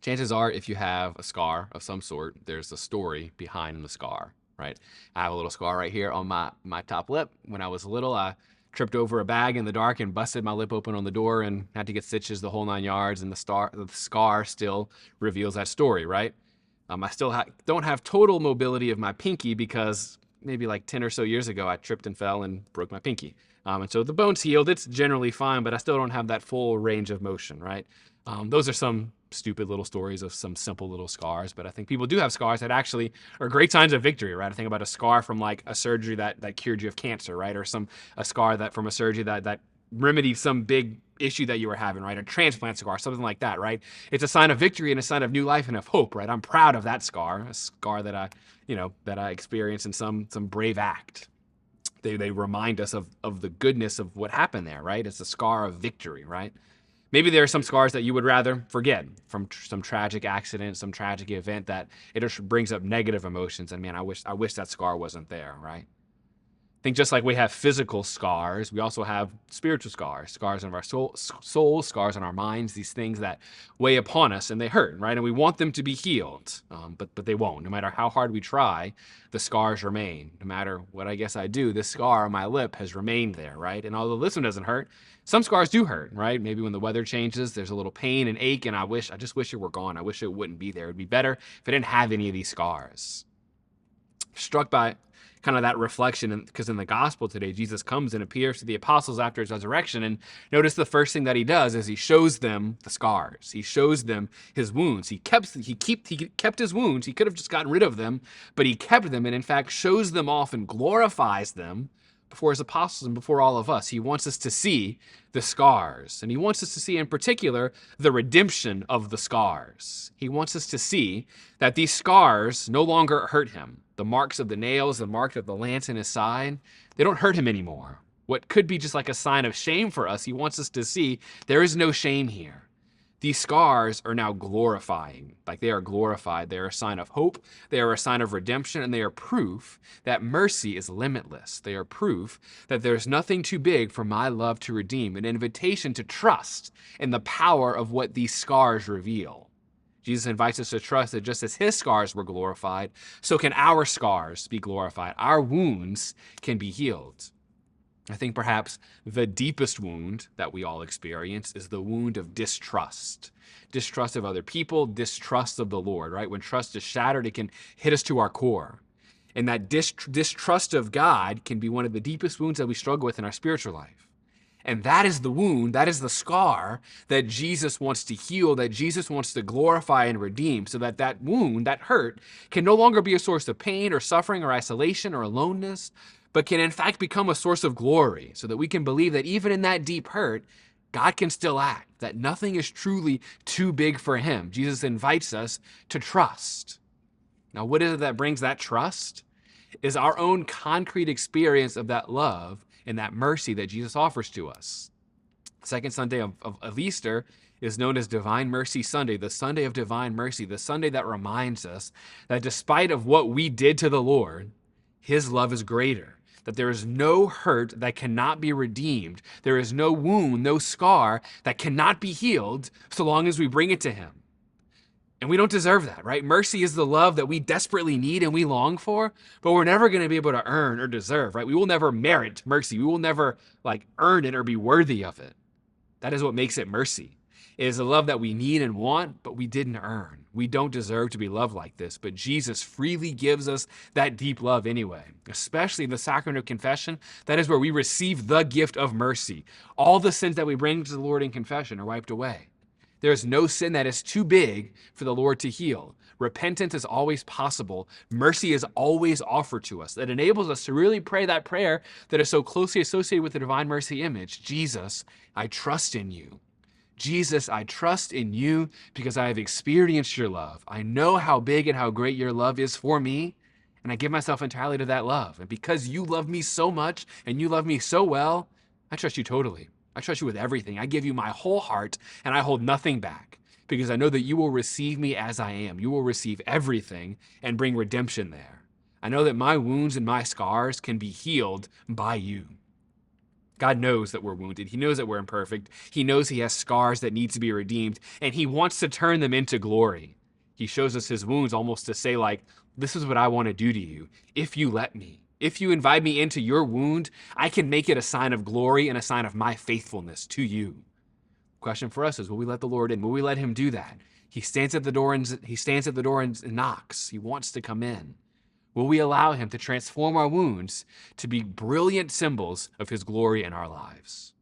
Chances are, if you have a scar of some sort, there's a story behind the scar, right? I have a little scar right here on my top lip. When I was little, I tripped over a bag in the dark and busted my lip open on the door and had to get stitches the whole 9 yards. And the scar still reveals that story, right? I still don't have total mobility of my pinky because maybe like 10 or so years ago, I tripped and fell and broke my pinky. And so the bone's healed. It's generally fine, but I still don't have that full range of motion, right? Those are some stupid little stories of some simple little scars, but I think people do have scars that actually are great signs of victory, right? I think about a scar from like a surgery that cured you of cancer, right? Or a scar that from a surgery that remedied some big issue that you were having, right? A transplant scar, something like that, right? It's a sign of victory and a sign of new life and of hope, right? I'm proud of that scar, a scar that I experienced in some brave act. They remind us of the goodness of what happened there, right? It's a scar of victory, right? Maybe there are some scars that you would rather forget from some tragic accident, some tragic event that it just brings up negative emotions. And man, I wish that scar wasn't there, right? I think just like we have physical scars, we also have spiritual scars, scars in our soul, scars in our minds, these things that weigh upon us and they hurt, right? And we want them to be healed, but they won't. No matter how hard we try, the scars remain. No matter what I guess I do, this scar on my lip has remained there, right? And although this one doesn't hurt, some scars do hurt, right? Maybe when the weather changes, there's a little pain and ache, and I just wish it were gone. I wish it wouldn't be there. It'd be better if I didn't have any of these scars. Struck by kind of that reflection, because in the gospel today, Jesus comes and appears to the apostles after his resurrection, and notice the first thing that he does is he shows them the scars. He shows them his wounds. He kept his wounds. He could have just gotten rid of them, but he kept them, and in fact shows them off and glorifies them before his apostles and before all of us. He wants us to see the scars, and he wants us to see in particular the redemption of the scars. He wants us to see that these scars no longer hurt him. The marks of the nails, the mark of the lance in his side, they don't hurt him anymore. What could be just like a sign of shame for us, he wants us to see there is no shame here. These scars are now glorifying, like they are glorified. They are a sign of hope. They are a sign of redemption, and they are proof that mercy is limitless. They are proof that there's nothing too big for my love to redeem, an invitation to trust in the power of what these scars reveal. Jesus invites us to trust that just as his scars were glorified, so can our scars be glorified. Our wounds can be healed. I think perhaps the deepest wound that we all experience is the wound of distrust. Distrust of other people, distrust of the Lord, right? When trust is shattered, it can hit us to our core. And that distrust of God can be one of the deepest wounds that we struggle with in our spiritual life. And that is the wound, that is the scar that Jesus wants to heal, that Jesus wants to glorify and redeem, so that that wound, that hurt, can no longer be a source of pain or suffering or isolation or aloneness, but can in fact become a source of glory, so that we can believe that even in that deep hurt, God can still act, that nothing is truly too big for him. Jesus invites us to trust. Now, what is it that brings that trust? Is our own concrete experience of that love and that mercy that Jesus offers to us. The second Sunday of Easter is known as Divine Mercy Sunday, the Sunday of Divine Mercy, the Sunday that reminds us that despite of what we did to the Lord, his love is greater, that there is no hurt that cannot be redeemed. There is no wound, no scar that cannot be healed so long as we bring it to him. And we don't deserve that, right? Mercy is the love that we desperately need and we long for, but we're never going to be able to earn or deserve, right? We will never merit mercy. We will never earn it or be worthy of it. That is what makes it mercy. It is a love that we need and want, but we didn't earn. We don't deserve to be loved like this, but Jesus freely gives us that deep love anyway, especially in the sacrament of confession. That is where we receive the gift of mercy. All the sins that we bring to the Lord in confession are wiped away. There is no sin that is too big for the Lord to heal. Repentance is always possible. Mercy is always offered to us. That enables us to really pray that prayer that is so closely associated with the divine mercy image. Jesus, I trust in you. Jesus, I trust in you because I have experienced your love. I know how big and how great your love is for me, and I give myself entirely to that love. And because you love me so much and you love me so well, I trust you totally. I trust you with everything. I give you my whole heart, and I hold nothing back because I know that you will receive me as I am. You will receive everything and bring redemption there. I know that my wounds and my scars can be healed by you. God knows that we're wounded. He knows that we're imperfect. He knows he has scars that need to be redeemed, and he wants to turn them into glory. He shows us his wounds almost to say, like, this is what I want to do to you if you let me. If you invite me into your wound, I can make it a sign of glory and a sign of my faithfulness to you. Question for us is, will we let the Lord in? Will we let him do that? He stands at the door and knocks. He wants to come in. Will we allow him to transform our wounds to be brilliant symbols of his glory in our lives?